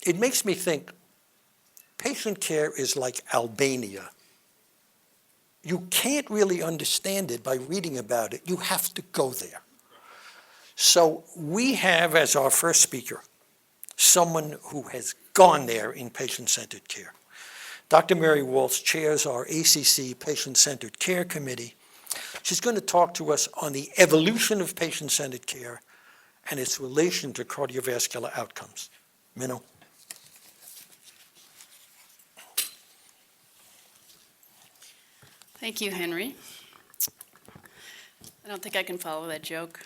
it makes me think patient care is like Albania. You can't really understand it by reading about it. You have to go there. So we have as our first speaker someone who has gone there in patient-centered care. Dr. Mary Walsh chairs our ACC Patient-Centered Care Committee. She's going to talk to us on the evolution of patient-centered care and its relation to cardiovascular outcomes. Minnow. Thank you, Henry. I don't think I can follow that joke.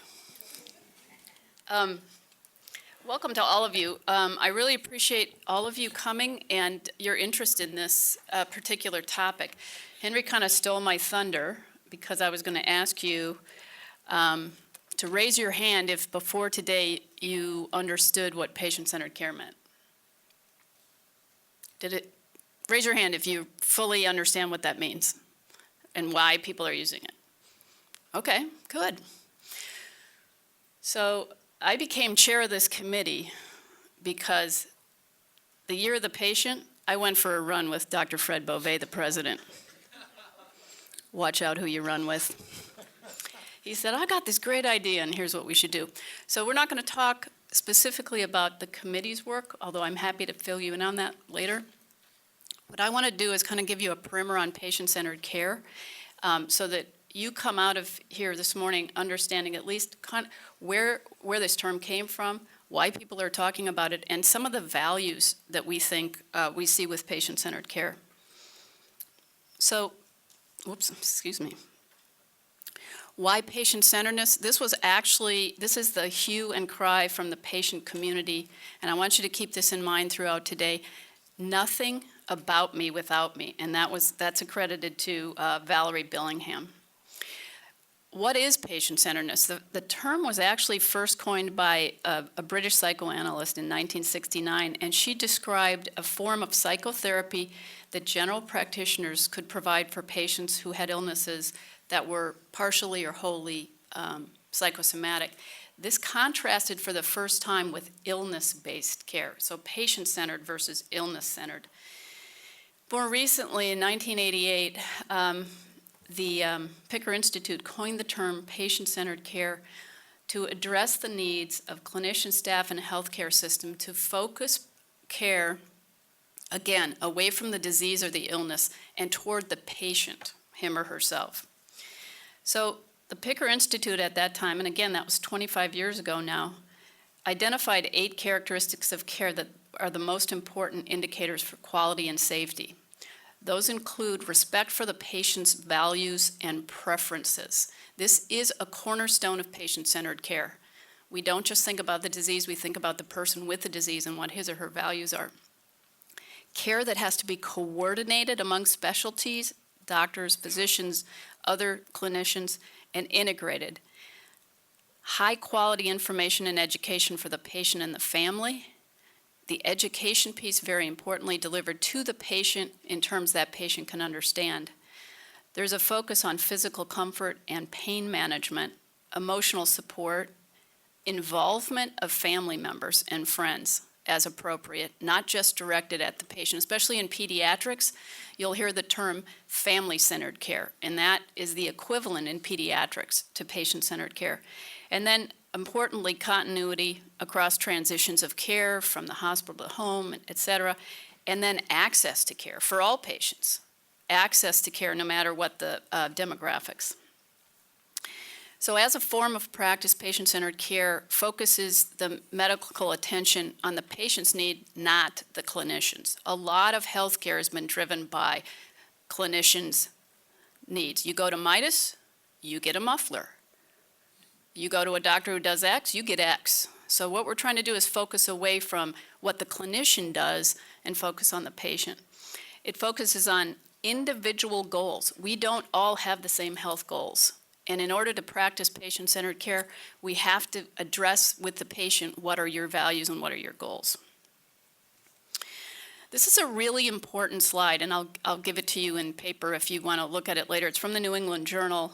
Welcome to all of you. I really appreciate all of you coming and your interest in this particular topic. Henry kind of stole my thunder because I was going to ask you to raise your hand if before today you understood what patient-centered care meant. Raise your hand if you fully understand what that means and why people are using it. Okay, good. So I became chair of this committee because the year of the patient, I went for a run with Dr. Fred Beauvais, the president. Watch out who you run with. He said, I got this great idea and here's what we should do. So we're not going to talk specifically about the committee's work, although I'm happy to fill you in on that later. What I want to do is kind of give you a primer on patient-centered care so that you come out of here this morning understanding at least kind of where this term came from, why people are talking about it, and some of the values that we think we see with patient-centered care. So, excuse me. Why patient-centeredness? This is the hue and cry from the patient community, and I want you to keep this in mind throughout today. Nothing about me without me, and that's accredited to Valerie Billingham. What is patient-centeredness? The term was actually first coined by a British psychoanalyst in 1969, and she described a form of psychotherapy that general practitioners could provide for patients who had illnesses that were partially or wholly psychosomatic. This contrasted for the first time with illness-based care, so patient-centered versus illness-centered. More recently, in 1988, the Picker Institute coined the term patient-centered care to address the needs of clinician staff and healthcare system to focus care, again, away from the disease or the illness and toward the patient, him or herself. So the Picker Institute at that time, and again, that was 25 years ago now, identified 8 characteristics of care that are the most important indicators for quality and safety. Those include respect for the patient's values and preferences. This is a cornerstone of patient-centered care. We don't just think about the disease, we think about the person with the disease and what his or her values are. Care that has to be coordinated among specialties, doctors, physicians, other clinicians, and integrated. High quality information and education for the patient and the family. The education piece, very importantly, delivered to the patient in terms that patient can understand. There's a focus on physical comfort and pain management, emotional support, involvement of family members and friends as appropriate, not just directed at the patient. Especially in pediatrics, you'll hear the term family-centered care, and that is the equivalent in pediatrics to patient-centered care. And then importantly, continuity across transitions of care from the hospital to home, et cetera, and then access to care for all patients, access to care no matter what the demographics. So as a form of practice, patient-centered care focuses the medical attention on the patient's need, not the clinicians. A lot of healthcare has been driven by clinicians' needs. You go to Midas, you get a muffler. You go to a doctor who does X, you get X. So what we're trying to do is focus away from what the clinician does and focus on the patient. It focuses on individual goals. We don't all have the same health goals. And in order to practice patient-centered care, we have to address with the patient what are your values and what are your goals. This is a really important slide, and I'll give it to you in paper if you want to look at it later. It's from the New England Journal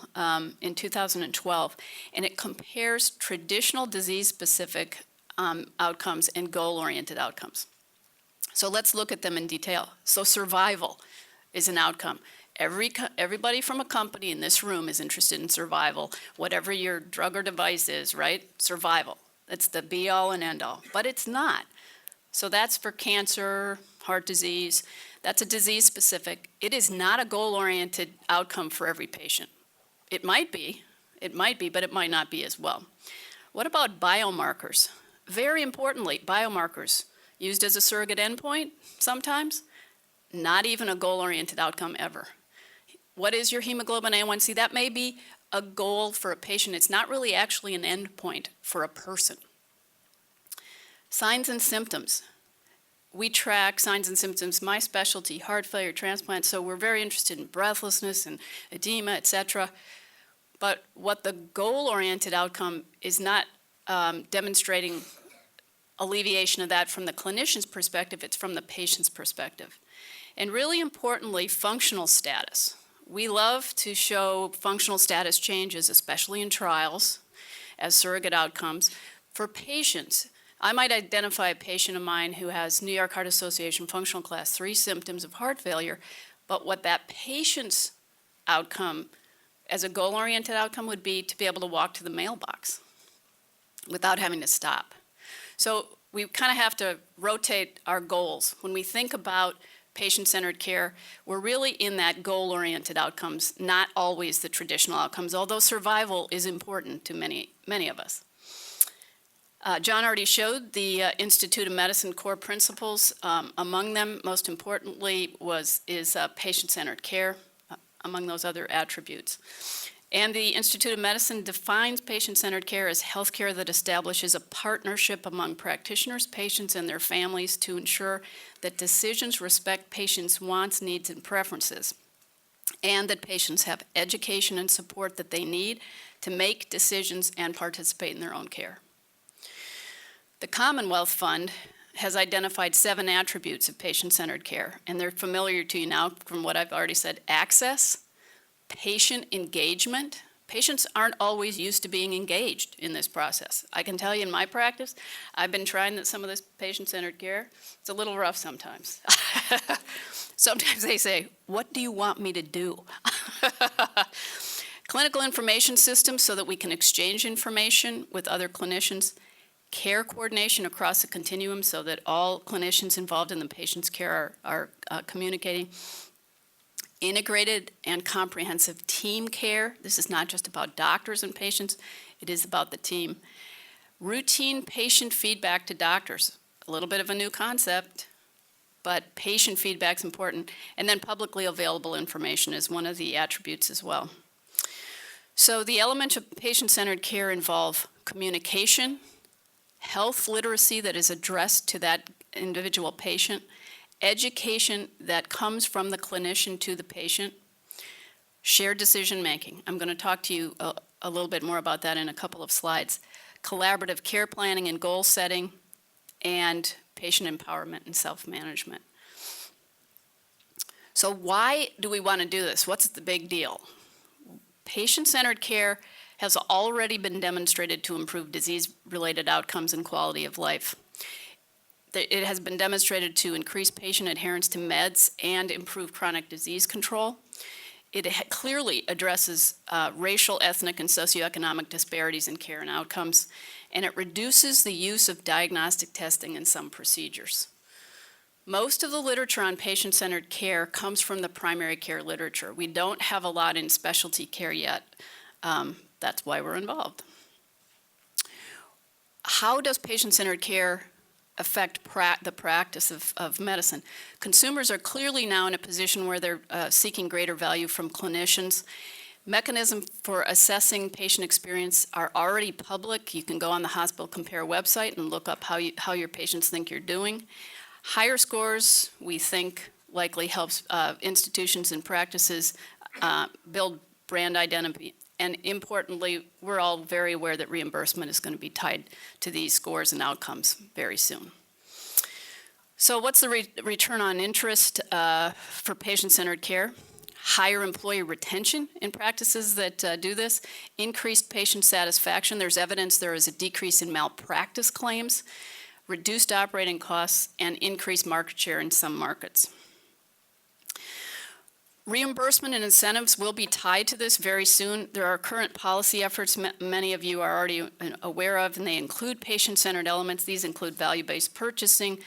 in 2012, and it compares traditional disease-specific outcomes and goal-oriented outcomes. So let's look at them in detail. So survival is an outcome. Everybody from a company in this room is interested in survival, whatever your drug or device is, right? Survival. That's the be all and end all, but it's not. So that's for cancer, heart disease. That's a disease specific. It is not a goal-oriented outcome for every patient. It might be, but it might not be as well. What about biomarkers? Very importantly, biomarkers used as a surrogate endpoint sometimes, not even a goal-oriented outcome ever. What is your hemoglobin A1C? That may be a goal for a patient. It's not really actually an endpoint for a person. Signs and symptoms. We track signs and symptoms, my specialty, heart failure, transplant, so we're very interested in breathlessness and edema, etc. But what the goal-oriented outcome is not demonstrating alleviation of that from the clinician's perspective, it's from the patient's perspective. And really importantly, functional status. We love to show functional status changes, especially in trials, as surrogate outcomes. For patients, I might identify a patient of mine who has New York Heart Association functional class 3 symptoms of heart failure, but what that patient's outcome as a goal-oriented outcome would be to be able to walk to the mailbox without having to stop. So we kind of have to rotate our goals. When we think about patient-centered care, we're really in that goal-oriented outcomes, not always the traditional outcomes, although survival is important to many of us. John already showed the Institute of Medicine core principles. Among them, most importantly, is patient-centered care, among those other attributes. And the Institute of Medicine defines patient-centered care as healthcare that establishes a partnership among practitioners, patients, and their families to ensure that decisions respect patients' wants, needs, and preferences, and that patients have education and support that they need to make decisions and participate in their own care. The Commonwealth Fund has identified 7 attributes of patient-centered care, and they're familiar to you now from what I've already said. Access, patient engagement. Patients aren't always used to being engaged in this process. I can tell you in my practice, I've been trying some of this patient-centered care. It's a little rough sometimes. Sometimes they say, "What do you want me to do?" Clinical information systems so that we can exchange information with other clinicians. Care coordination across the continuum so that all clinicians involved in the patient's care are communicating. Integrated and comprehensive team care. This is not just about doctors and patients, it is about the team. Routine patient feedback to doctors. A little bit of a new concept, but patient feedback is important. And then publicly available information is one of the attributes as well. So the elements of patient-centered care involve communication, health literacy that is addressed to that individual patient, education that comes from the clinician to the patient, shared decision making. I'm going to talk to you a little bit more about that in a couple of slides. Collaborative care planning and goal setting, and patient empowerment and self-management. So why do we want to do this? What's the big deal? Patient-centered care has already been demonstrated to improve disease-related outcomes and quality of life. It has been demonstrated to increase patient adherence to meds and improve chronic disease control. It clearly addresses racial, ethnic, and socioeconomic disparities in care and outcomes, and it reduces the use of diagnostic testing in some procedures. Most of the literature on patient-centered care comes from the primary care literature. We don't have a lot in specialty care yet. That's why we're involved. How does patient-centered care affect the practice of medicine? Consumers are clearly now in a position where they're seeking greater value from clinicians. Mechanisms for assessing patient experience are already public. You can go on the Hospital Compare website and look up how your patients think you're doing. Higher scores, we think, likely helps institutions and practices build brand identity. And importantly, we're all very aware that reimbursement is going to be tied to these scores and outcomes very soon. So what's the return on interest for patient-centered care? Higher employee retention in practices that do this, increased patient satisfaction. There's evidence there is a decrease in malpractice claims reduced operating costs, and increased market share in some markets. Reimbursement and incentives will be tied to this very soon. There are current policy efforts many of you are already aware of, and they include patient-centered elements. These include value-based purchasing,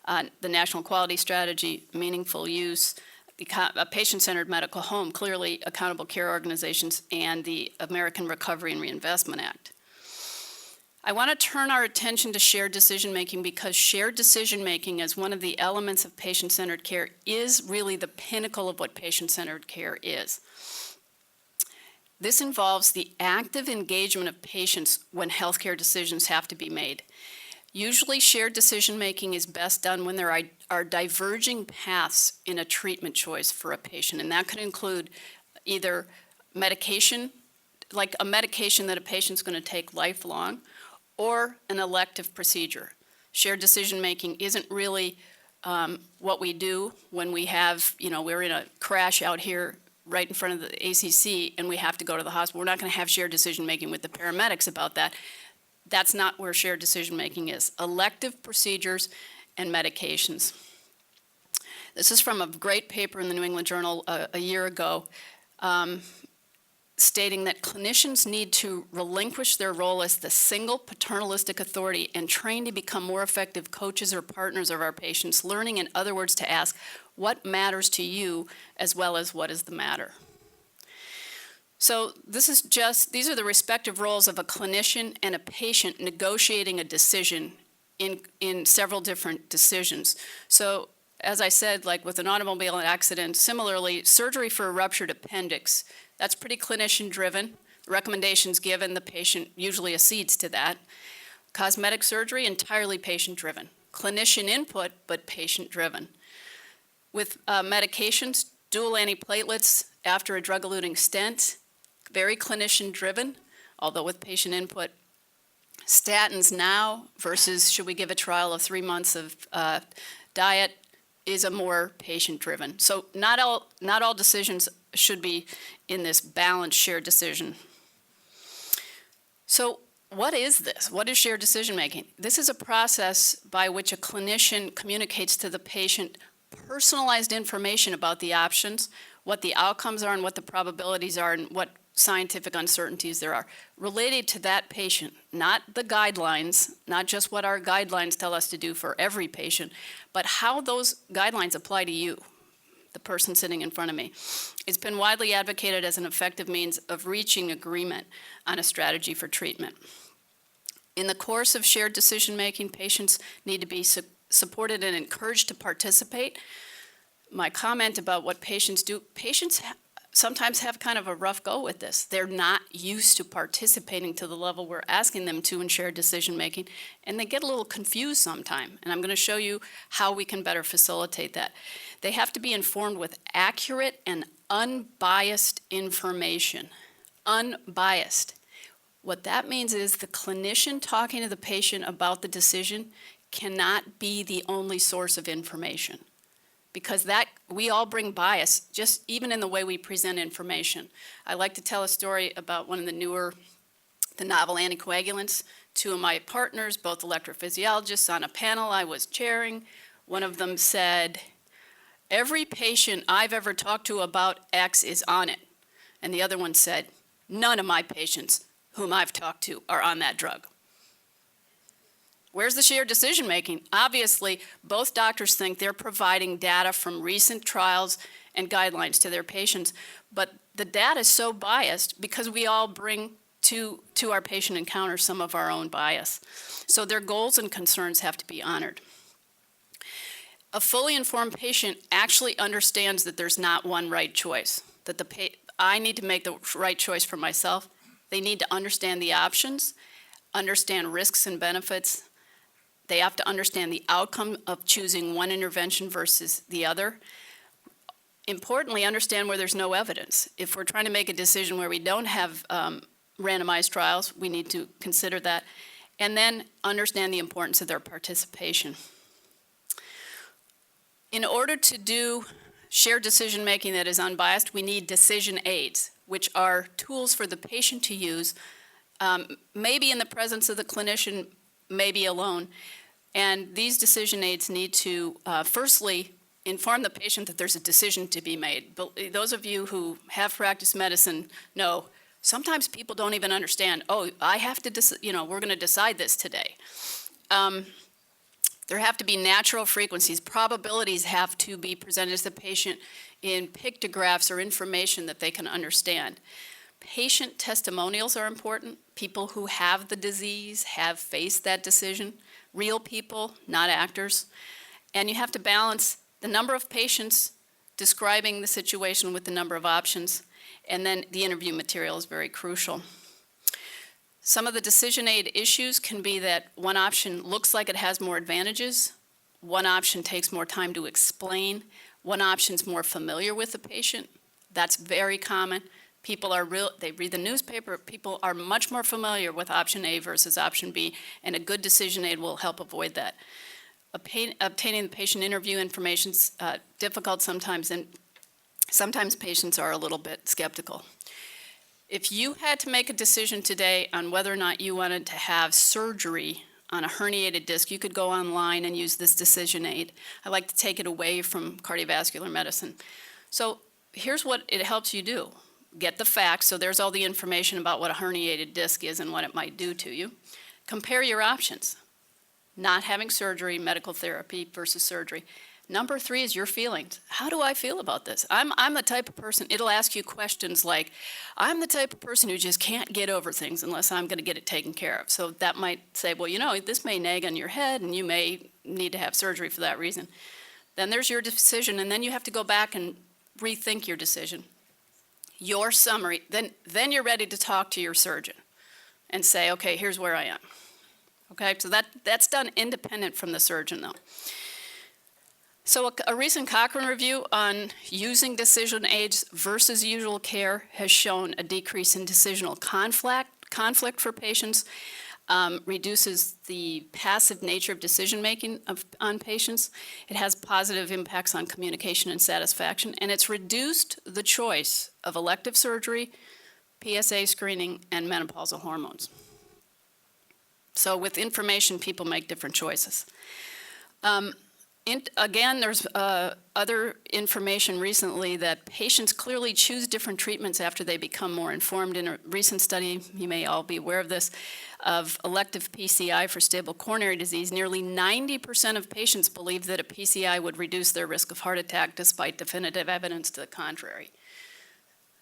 the National Quality Strategy, meaningful use, a patient-centered medical home, clearly accountable care organizations, and the American Recovery and Reinvestment Act. I want to turn our attention to shared decision-making because shared decision-making as one of the elements of patient-centered care is really the pinnacle of what patient-centered care is. This involves the active engagement of patients when healthcare decisions have to be made. Usually shared decision-making is best done when there are diverging paths in a treatment choice for a patient, and that could include either medication, like a medication that a patient's going to take lifelong, or an elective procedure. Shared decision-making isn't really what we do when we have, we're in a crash out here right in front of the ACC and we have to go to the hospital. We're not going to have shared decision-making with the paramedics about that. That's not where shared decision-making is. Elective procedures and medications. This is from a great paper in the New England Journal a year ago, stating that clinicians need to relinquish their role as the single paternalistic authority and train to become more effective coaches or partners of our patients, learning, in other words, to ask what matters to you as well as what is the matter. So these are the respective roles of a clinician and a patient negotiating a decision in several different decisions. So as I said, like with an automobile accident, similarly, surgery for a ruptured appendix, that's pretty clinician-driven. Recommendations given, the patient usually accedes to that. Cosmetic surgery, entirely patient-driven. Clinician input, but patient-driven. With medications, dual antiplatelets after a drug-eluting stent, very clinician-driven, although with patient input. Statins now versus should we give a trial of 3 months of diet is a more patient-driven. So not all decisions should be in this balanced shared decision. So what is this? What is shared decision-making? This is a process by which a clinician communicates to the patient personalized information about the options, what the outcomes are and what the probabilities are and what scientific uncertainties there are related to that patient, not the guidelines, not just what our guidelines tell us to do for every patient, but how those guidelines apply to you, the person sitting in front of me. It's been widely advocated as an effective means of reaching agreement on a strategy for treatment. In the course of shared decision-making, patients need to be supported and encouraged to participate. My comment about what patients do, patients sometimes have kind of a rough go with this. They're not used to participating to the level we're asking them to in shared decision-making, and they get a little confused sometime, and I'm going to show you how we can better facilitate that. They have to be informed with accurate and unbiased information. Unbiased. What that means is the clinician talking to the patient about the decision cannot be the only source of information, because we all bring bias, just even in the way we present information. I like to tell a story about one of the novel anticoagulants. Two of my partners, both electrophysiologists, on a panel I was chairing, one of them said, "Every patient I've ever talked to about X is on it." And the other one said, "None of my patients whom I've talked to are on that drug." Where's the shared decision-making? Obviously, both doctors think they're providing data from recent trials and guidelines to their patients, but the data is so biased because we all bring to our patient encounter some of our own bias. So their goals and concerns have to be honored. A fully informed patient actually understands that there's not one right choice, that I need to make the right choice for myself. They need to understand the options, understand risks and benefits. They have to understand the outcome of choosing one intervention versus the other. Importantly, understand where there's no evidence. If we're trying to make a decision where we don't have randomized trials, we need to consider that. And then understand the importance of their participation. In order to do shared decision-making that is unbiased, we need decision aids, which are tools for the patient to use, maybe in the presence of the clinician, maybe alone. And these decision aids need to, firstly, inform the patient that there's a decision to be made. But those of you who have practiced medicine know sometimes people don't even understand, oh, I have to, we're going to decide this today. There have to be natural frequencies. Probabilities have to be presented to the patient in pictographs or information that they can understand. Patient testimonials are important. People who have the disease have faced that decision. Real people, not actors. And you have to balance the number of patients describing the situation with the number of options. And then the interview material is very crucial. Some of the decision aid issues can be that one option looks like it has more advantages. One option takes more time to explain. One option's more familiar with the patient. That's very common. People they read the newspaper, people are much more familiar with option A versus option B, and a good decision aid will help avoid that. Obtaining the patient interview information is difficult sometimes, and sometimes patients are a little bit skeptical. If you had to make a decision today on whether or not you wanted to have surgery on a herniated disc, you could go online and use this decision aid. I like to take it away from cardiovascular medicine. So here's what it helps you do. Get the facts, so there's all the information about what a herniated disc is and what it might do to you. Compare your options. Not having surgery, medical therapy versus surgery. Number 3 is your feelings. How do I feel about this? I'm the type of person, it'll ask you questions like, I'm the type of person who just can't get over things unless I'm going to get it taken care of. So that might say, well, this may nag on your head and you may need to have surgery for that reason. Then there's your decision, and then you have to go back and rethink your decision. Your summary, then you're ready to talk to your surgeon and say, okay, here's where I am. Okay, so that's done independent from the surgeon though. So a recent Cochrane review on using decision aids versus usual care has shown a decrease in decisional conflict for patients, reduces the passive nature of decision-making on patients. It has positive impacts on communication and satisfaction, and it's reduced the choice of elective surgery, PSA screening, and menopausal hormones. So with information, people make different choices. Again, there's other information recently that patients clearly choose different treatments after they become more informed. In a recent study, you may all be aware of this, of elective PCI for stable coronary disease, nearly 90% of patients believe that a PCI would reduce their risk of heart attack despite definitive evidence to the contrary.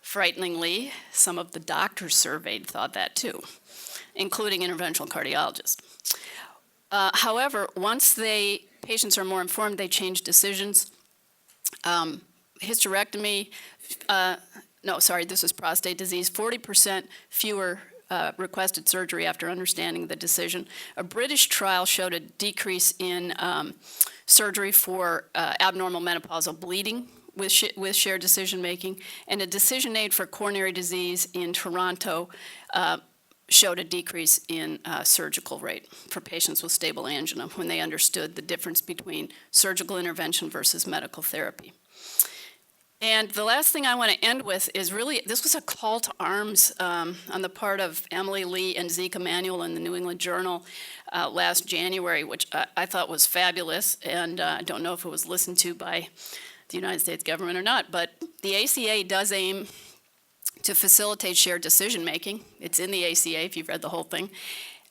Frighteningly, some of the doctors surveyed thought that too, including interventional cardiologists. However, once patients are more informed, they change decisions. Hysterectomy, this was prostate disease, 40% fewer requested surgery after understanding the decision. A British trial showed a decrease in surgery for abnormal menopausal bleeding with shared decision making, and a decision aid for coronary disease in Toronto showed a decrease in surgical rate for patients with stable angina when they understood the difference between surgical intervention versus medical therapy. And the last thing I want to end with is really, this was a call to arms on the part of Emily Lee and Zeke Emanuel in the New England Journal last January, which I thought was fabulous, and I don't know if it was listened to by the United States government or not, but the ACA does aim to facilitate shared decision-making. It's in the ACA if you've read the whole thing,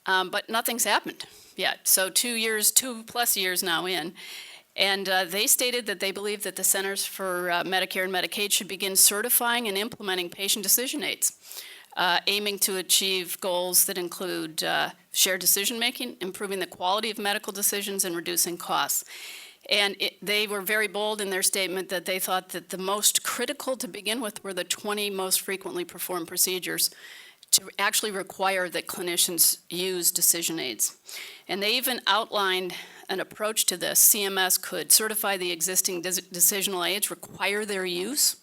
but nothing's happened yet. So 2+ years now in, and they stated that they believe that the Centers for Medicare and Medicaid should begin certifying and implementing patient decision aids, aiming to achieve goals that include shared decision-making, improving the quality of medical decisions, and reducing costs. And they were very bold in their statement that they thought that the most critical to begin with were the 20 most frequently performed procedures to actually require that clinicians use decision aids. And they even outlined an approach to this. CMS could certify the existing decisional aids, require their use.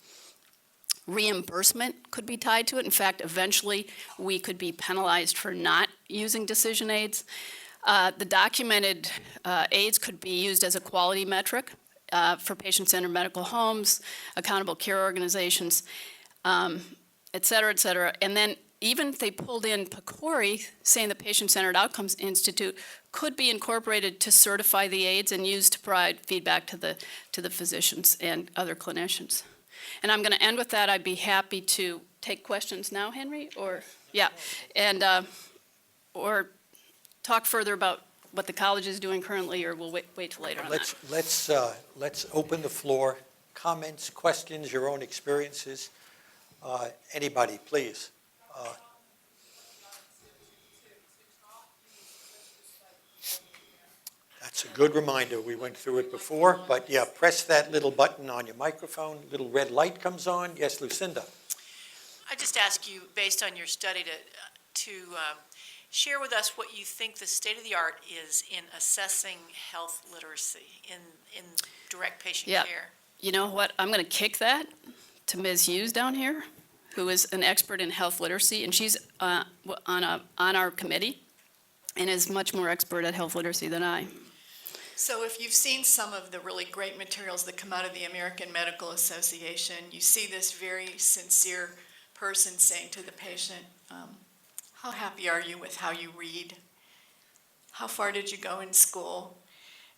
Reimbursement could be tied to it. In fact, eventually we could be penalized for not using decision aids. The documented aids could be used as a quality metric for patient-centered medical homes, accountable care organizations, et cetera, et cetera. And then even if they pulled in PCORI, saying the Patient-Centered Outcomes Institute could be incorporated to certify the aids and used to provide feedback to the physicians and other clinicians. And I'm going to end with that. I'd be happy to take questions now, Henry, or, yeah, and, or talk further about what the college is doing currently, or we'll wait till later on that. Let's open the floor. Comments, questions, your own experiences. Anybody, please. That's a good reminder. We went through it before, but yeah, press that little button on your microphone. Little red light comes on. Yes, Lucinda. I just ask you, based on your study, to share with us what you think the state of the art is in assessing health literacy in direct patient Yeah. care. You know what? I'm going to kick that to Ms. Hughes down here, who is an expert in health literacy, and she's on our committee and is much more expert at health literacy than I. So if you've seen some of the really great materials that come out of the American Medical Association, you see this very sincere person saying to the patient, how happy are you with how you read? How far did you go in school?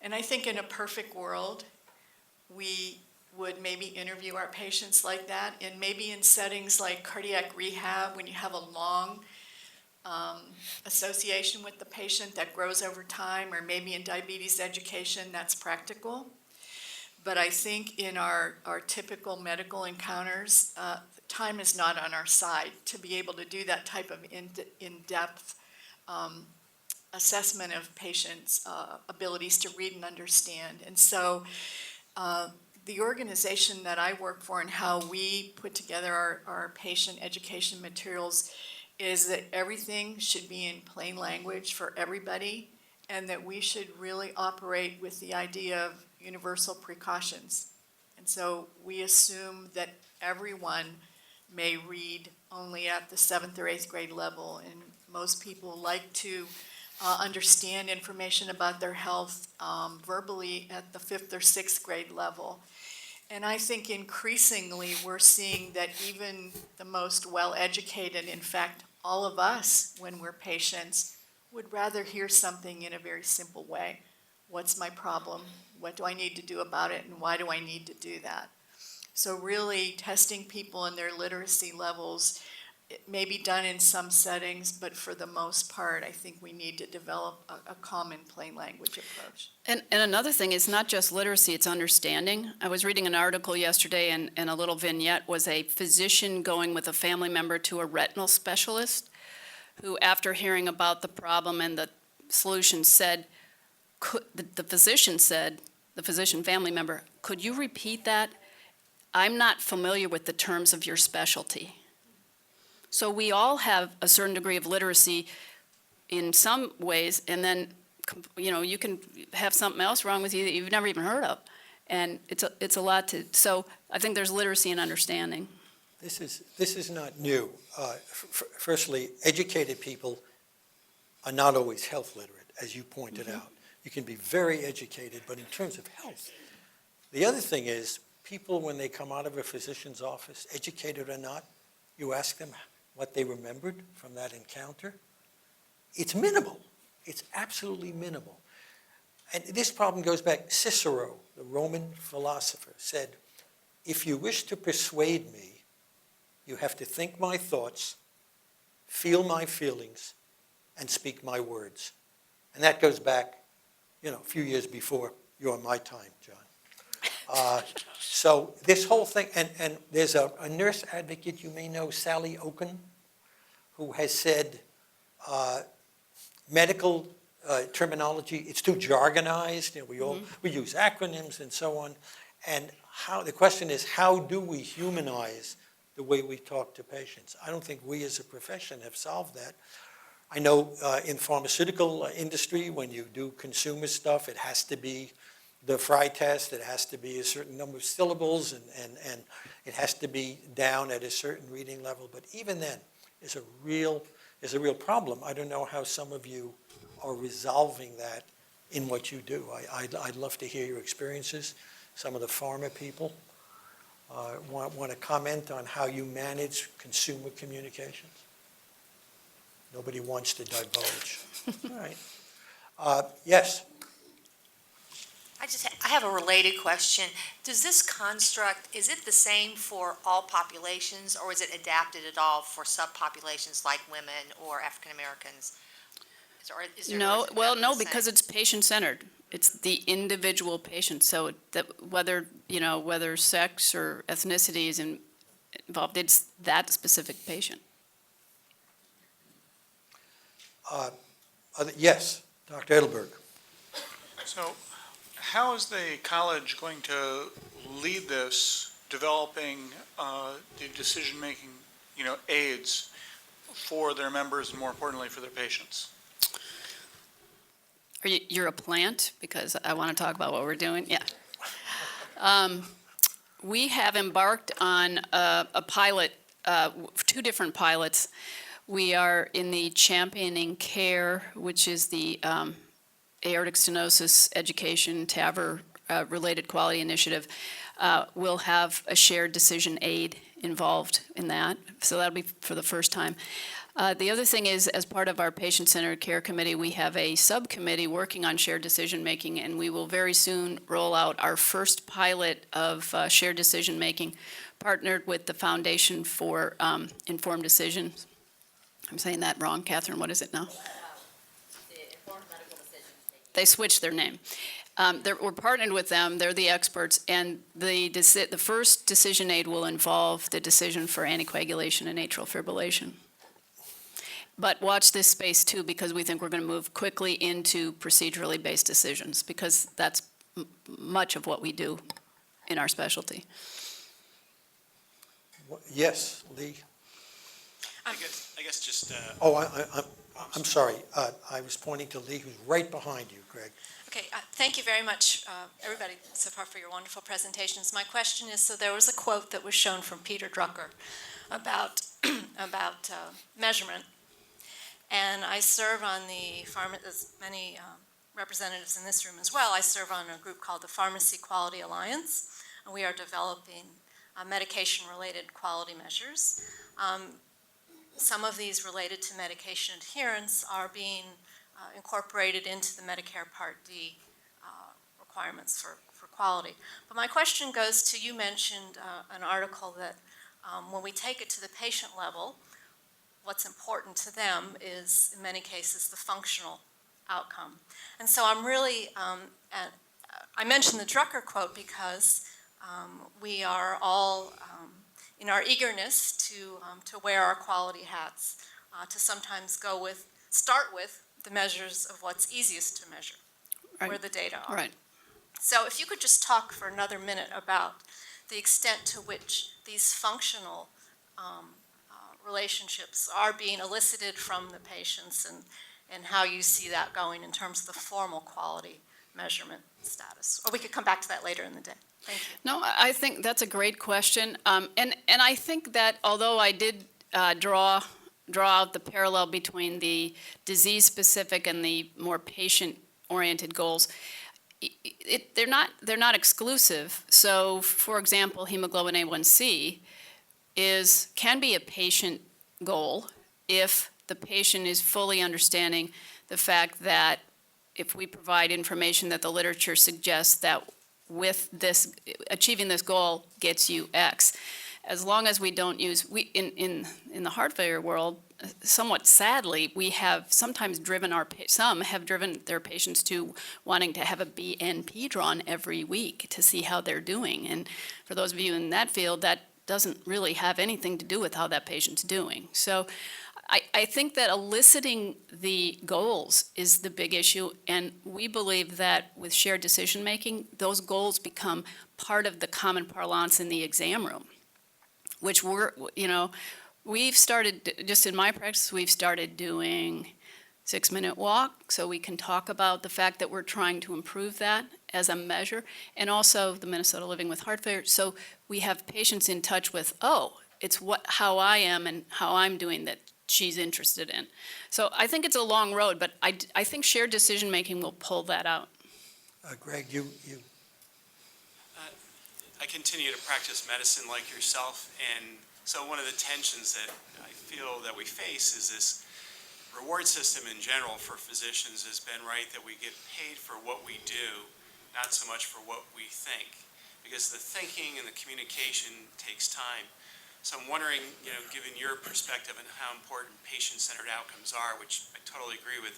And I think in a perfect world, we would maybe interview our patients like that, and maybe in settings like cardiac rehab, when you have a long association with the patient that grows over time, or maybe in diabetes education, that's practical. But I think in our typical medical encounters, time is not on our side to be able to do that type of in-depth assessment of patients' abilities to read and understand. And so the organization that I work for and how we put together our patient education materials is that everything should be in plain language for everybody, and that we should really operate with the idea of universal precautions. And so we assume that everyone may read only at the 7th or 8th grade level, and most people like to understand information about their health verbally at the 5th or 6th grade level. And I think increasingly we're seeing that even the most well-educated, in fact, all of us, when we're patients, would rather hear something in a very simple way. What's my problem? What do I need to do about it? And why do I need to do that? So really testing people in their literacy levels, it may be done in some settings, but for the most part, I think we need to develop a common plain language approach. And another thing, it's not just literacy, it's understanding. I was reading an article yesterday, and a little vignette was a physician going with a family member to a retinal specialist, who, after hearing about the problem and the solution, said, the physician family member, could you repeat that? I'm not familiar with the terms of your specialty. So we all have a certain degree of literacy in some ways, and then, you know, you can have something else wrong with you that you've never even heard of. And it's a lot to, so I think there's literacy and understanding. This is not new. Firstly, educated people are not always health literate, as you pointed out. You can be very educated, but in terms of health. The other thing is, people, when they come out of a physician's office, educated or not, you ask them what they remembered from that encounter. It's minimal. It's absolutely minimal. And this problem goes back. Cicero, the Roman philosopher, said, if you wish to persuade me, you have to think my thoughts, feel my feelings, and speak my words. And that goes back, a few years before your and my time, John. So this whole thing, and there's a nurse advocate you may know, Sally Oken, who has said medical terminology, it's too jargonized. We use acronyms and so on. And the question is, how do we humanize the way we talk to patients? I don't think we as a profession have solved that. I know in pharmaceutical industry, when you do consumer stuff, it has to be the Frye test, it has to be a certain number of syllables, and it has to be down at a certain reading level. But even then, is a real problem. I don't know how some of you are resolving that in what you do. I'd love to hear your experiences. Some of the pharma people want to comment on how you manage consumer communications. Nobody wants to divulge. All right. Yes, I have a related question. Does this construct, is it the same for all populations, or is it adapted at all for subpopulations like women or African Americans? No, well, no, because it's patient-centered. It's the individual patient, so that whether, whether sex or ethnicity is involved, it's that specific patient. yes, Dr. Edelberg. So how is the college going to lead this, developing the decision-making, aids for their members and more importantly for their patients? You're a plant, because I want to talk about what we're doing, yeah. We have embarked on a pilot, two different pilots. We are in the Championing Care, which is the aortic stenosis education, TAVR related quality initiative. We'll have a shared decision aid involved in that, so that'll be for the first time. The other thing is, as part of our patient-centered care committee, we have a subcommittee working on shared decision-making, and we will very soon roll out our first pilot of shared decision-making, partnered with the Foundation for Informed Decisions. I'm saying that wrong. Catherine, what is it now? They switched their name. We're partnered with them. They're the experts, and the first decision aid will involve the decision for anticoagulation and atrial fibrillation. But watch this space too, because we think we're going to move quickly into procedurally based decisions, because that's much of what we do in our specialty. Yes, Lee. I guess just. I'm sorry. I was pointing to Lee, who's right behind you, Greg. Okay, thank you very much, everybody, so far for your wonderful presentations. My question is, so there was a quote that was shown from Peter Drucker about measurement, and I serve on the as many representatives in this room as well. I serve on a group called the Pharmacy Quality Alliance, and we are developing medication-related quality measures. Some of these related to medication adherence are being incorporated into the Medicare Part D requirements for quality. But my question goes to, you mentioned an article that when we take it to the patient level, what's important to them is, in many cases, the functional outcome. And so I'm really, I mentioned the Drucker quote because we are all, in our eagerness to wear our quality hats, to sometimes start with the measures of what's easiest to measure, Right. where the data are. Right. So if you could just talk for another minute about the extent to which these functional relationships are being elicited from the patients, and how you see that going in terms of the formal quality measurement status. Or we could come back to that later in the day. Thank you. No, I think that's a great question. And I think that although I did draw out the parallel between the disease-specific and the more patient-oriented goals, they're not exclusive. So, for example, hemoglobin A1C can be a patient goal if the patient is fully understanding the fact that if we provide information that the literature suggests that with this, achieving this goal gets you X. As long as we don't use, in the heart failure world, somewhat sadly, we have sometimes some have driven their patients to wanting to have a BNP drawn every week to see how they're doing. And for those of you in that field, that doesn't really have anything to do with how that patient's doing. So I think that eliciting the goals is the big issue, and we believe that with shared decision-making, those goals become part of the common parlance in the exam room, which we've started, just in my practice, we've started doing 6-minute walk, so we can talk about the fact that we're trying to improve that as a measure, and also the Minnesota Living with Heart Failure, so we have patients in touch with, it's how I am and how I'm doing that she's interested in. So I think it's a long road, but I think shared decision-making will pull that out. Greg, you. I continue to practice medicine like yourself, and so one of the tensions that I feel that we face is this reward system in general for physicians has been right that we get paid for what we do, not so much for what we think, because the thinking and the communication takes time. So I'm wondering, given your perspective and how important patient-centered outcomes are, which I totally agree with,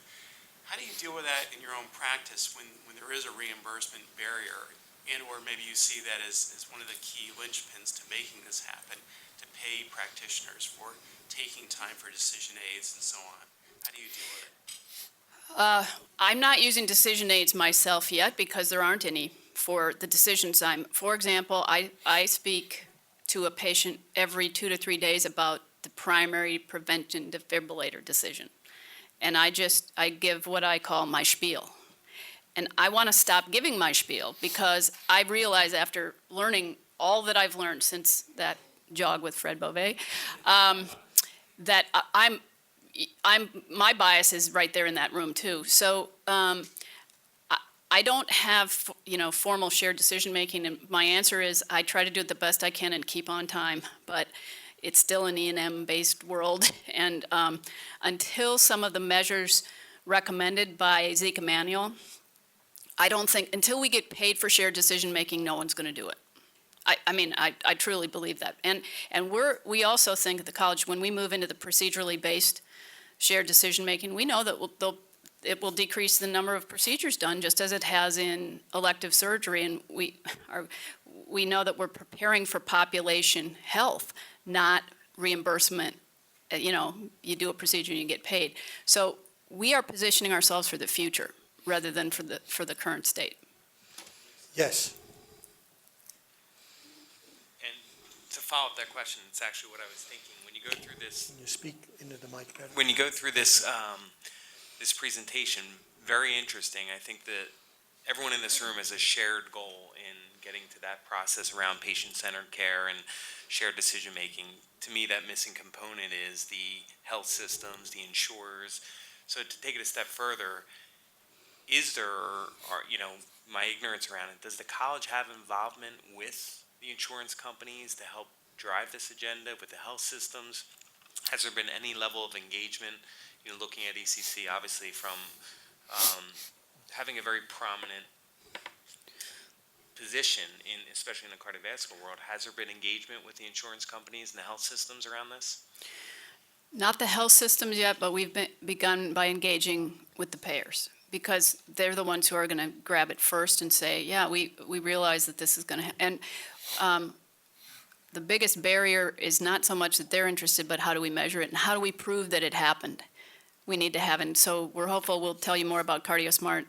how do you deal with that in your own practice when there is a reimbursement barrier, and/or maybe you see that as one of the key linchpins to making this happen, to pay practitioners for taking time for decision aids and so on? How do you deal with it? I'm not using decision aids myself yet because there aren't any for the decisions for example, I speak to a patient every 2 to 3 days about the primary prevention defibrillator decision. And I give what I call my spiel. And I want to stop giving my spiel because I realize after learning all that I've learned since that jog with Fred Beauvais, that my bias is right there in that room too. So I don't have, formal shared decision-making, and my answer is I try to do it the best I can and keep on time, but it's still an E&M-based world, and until some of the measures recommended by Zeke Emanuel, I don't think, until we get paid for shared decision-making, no one's going to do it. I truly believe that. And we also think at the college, when we move into the procedurally based shared decision-making, we know that it will decrease the number of procedures done, just as it has in elective surgery. And we know that we're preparing for population health, not reimbursement. You do a procedure and you get paid. So we are positioning ourselves for the future rather than for the current state. Yes. And to follow up that question, it's actually what I was thinking. When you go through this, Can you speak into the mic better? when you go through this, this presentation, very interesting. I think that everyone in this room has a shared goal in getting to that process around patient-centered care and shared decision-making. To me, that missing component is the health systems, the insurers. So to take it a step further, my ignorance around it, does the college have involvement with the insurance companies to help drive this agenda with the health systems? Has there been any level of engagement, looking at ECC, obviously from having a very prominent position especially in the cardiovascular world, has there been engagement with the insurance companies and the health systems around this? Not the health systems yet, but we've begun by engaging with the payers because they're the ones who are going to grab it first and say, yeah, we realize that this is going to and the biggest barrier is not so much that they're interested, but how do we measure it and how do we prove that it happened? We need to have it. And so we're hopeful we'll tell you more about CardioSmart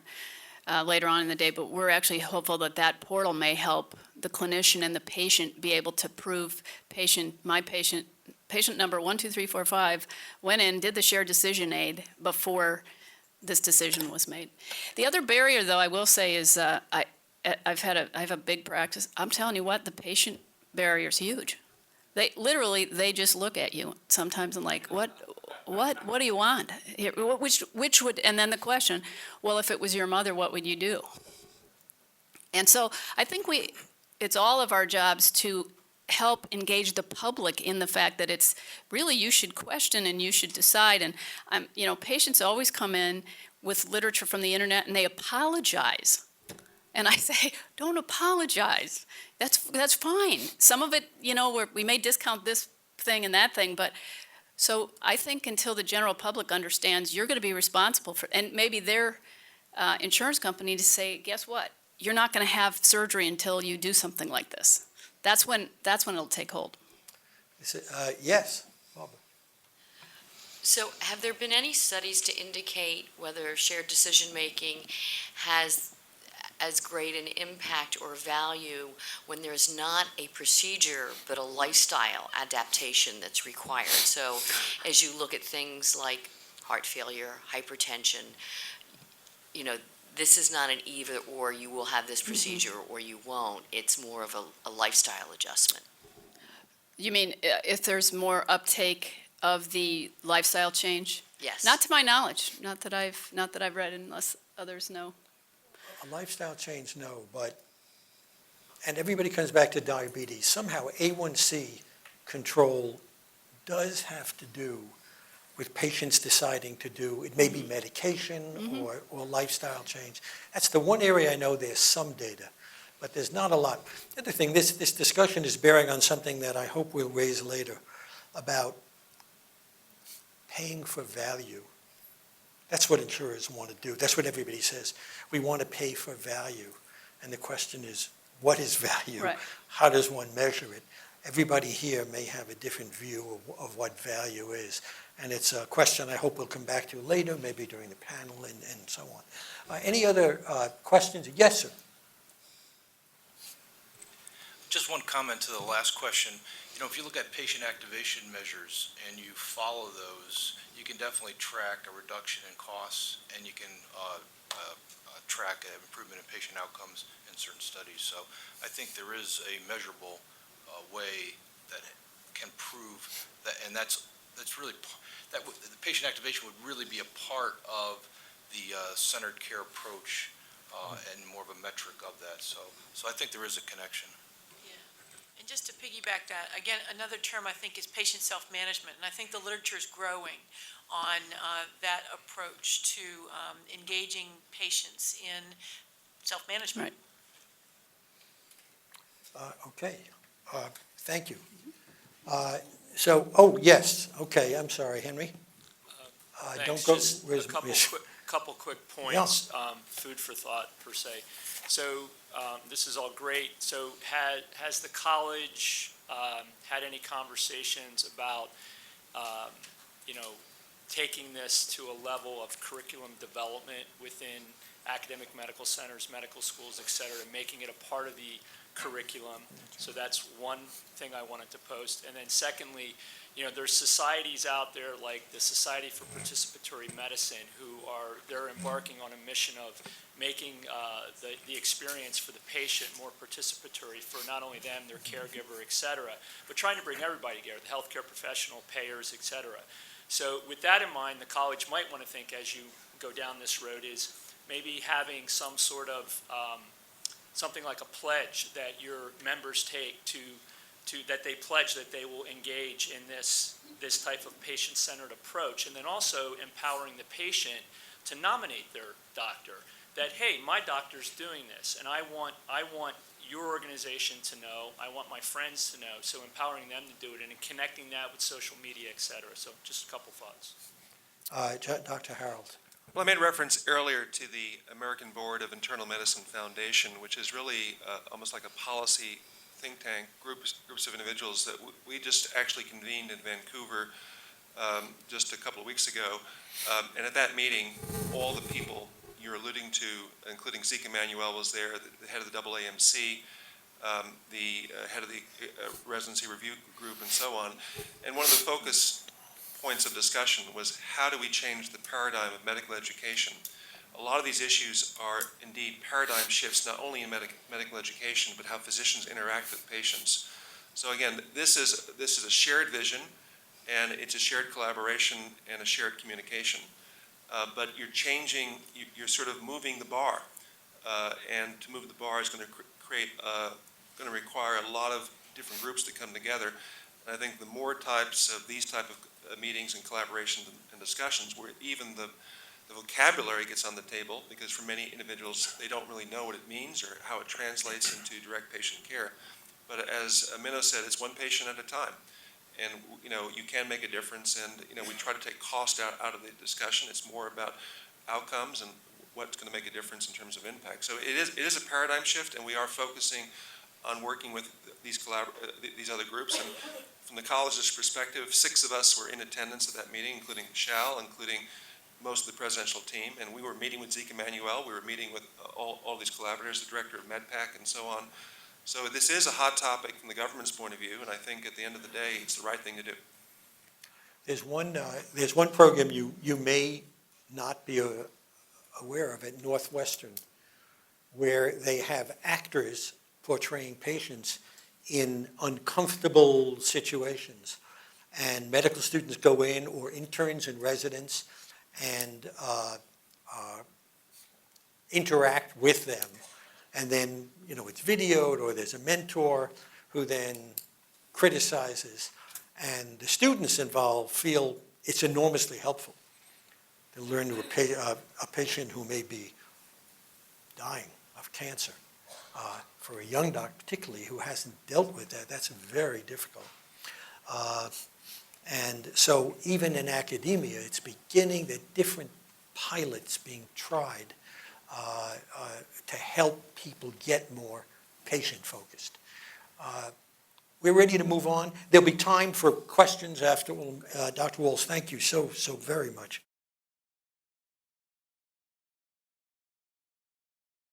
later on in the day, but we're actually hopeful that that portal may help the clinician and the patient be able to prove patient number 12345 went in, did the shared decision aid before this decision was made. The other barrier, though, I will say is I have a big practice. I'm telling you what, the patient barrier is huge. They just look at you sometimes and like, what do you want? Which would, and then the question, well, if it was your mother, what would you do? And so I think it's all of our jobs to help engage the public in the fact that it's really you should question and you should decide. And patients always come in with literature from the internet and they apologize. And I say, don't apologize. That's fine. Some of it, we may discount this thing and that thing, but so I think until the general public understands you're going to be responsible for, and maybe their insurance company to say, guess what? You're not going to have surgery until you do something like this. That's when it'll take hold. Yes, Barbara. So have there been any studies to indicate whether shared decision-making has as great an impact or value when there's not a procedure but a lifestyle adaptation that's required? So as you look at things like heart failure, hypertension, this is not an either or, you will have this procedure or you won't. It's more of a lifestyle adjustment. You mean if there's more uptake of the lifestyle change? Yes. Not to my knowledge, not that I've read, unless others know. A lifestyle change, no, and everybody comes back to diabetes. Somehow A1C control does have to do with patients deciding to do, it may be medication or lifestyle change. That's the one area I know there's some data, but there's not a lot. The other thing, this discussion is bearing on something that I hope we'll raise later about paying for value. That's what insurers want to do. That's what everybody says. We want to pay for value. And the question is, what is value? Right. How does one measure it? Everybody here may have a different view of what value is. And it's a question I hope we'll come back to later, maybe during the panel and so on. Any other questions? Yes, sir. Just one comment to the last question. You know, if you look at patient activation measures and you follow those, you can definitely track a reduction in costs, and you can track an improvement in patient outcomes in certain studies. So I think there is a measurable way that can prove that, and that's really, the patient activation would really be a part of the centered care approach and more of a metric of that. So I think there is a connection. And just to piggyback that, again, another term I think is patient self-management, and I think the literature is growing on that approach to engaging patients in self-management. Right. Okay. Thank you. Oh, yes. Okay, I'm sorry, Henry. Don't Thanks. go. Just where's- a couple quick points, food for thought per se. So this is all great. So has the college had any conversations about, taking this to a level of curriculum development within academic medical centers, medical schools, et cetera, and making it a part of the curriculum? So that's one thing I wanted to post. And then secondly, there's societies out there like the Society for Participatory Medicine they're embarking on a mission of making the experience for the patient more participatory for not only them, their caregiver, et cetera, but trying to bring everybody together, the healthcare professional, payers, et cetera. So with that in mind, the college might want to think as you go down this road is maybe having some sort of something like a pledge that your members take that they pledge that they will engage in this type of patient-centered approach, and then also empowering the patient to nominate their doctor. That, hey, my doctor's doing this, and I want your organization to know, I want my friends to know, so empowering them to do it and connecting that with social media, et cetera. So just a couple thoughts. Dr. Harold. Well, I made reference earlier to the American Board of Internal Medicine Foundation, which is really almost like a policy think tank, groups of individuals that we just actually convened in Vancouver just a couple of weeks ago. And at that meeting, all the people you're alluding to, including Zeke Emanuel was there, the head of the AAMC, the head of the residency review group, and so on. And one of the focus points of discussion was how do we change the paradigm of medical education? A lot of these issues are indeed paradigm shifts, not only in medical education, but how physicians interact with patients. So again, this is a shared vision, and it's a shared collaboration and a shared communication. But you're changing, you're sort of moving the bar, and to move the bar is going to require a lot of different groups to come together. And I think the more types of these type of meetings and collaborations and discussions, where even the vocabulary gets on the table, because for many individuals, they don't really know what it means or how it translates into direct patient care. But as Minnow said, it's one patient at a time. And, you can make a difference, and, we try to take cost out of the discussion. It's more about outcomes and what's going to make a difference in terms of impact. So it is a paradigm shift, and we are focusing on working with these other groups. And from the college's perspective, 6 of us were in attendance at that meeting, including Shal, including most of the presidential team, and we were meeting with Zeke Emanuel. We were meeting with all these collaborators, the director of MedPAC, and so on. So this is a hot topic from the government's point of view, and I think at the end of the day, it's the right thing to do. There's one program you may not be aware of at Northwestern, where they have actors portraying patients in uncomfortable situations. And medical students go in, or interns and residents, and interact with them. And then, it's videoed, or there's a mentor who then criticizes. And the students involved feel it's enormously helpful to learn to a patient who may be dying of cancer. For a young doctor particularly who hasn't dealt with that, that's very difficult. And so even in academia, it's beginning the different pilots being tried to help people get more patient-focused. We're ready to move on. There'll be time for questions after. Dr. Walls, thank you so very much.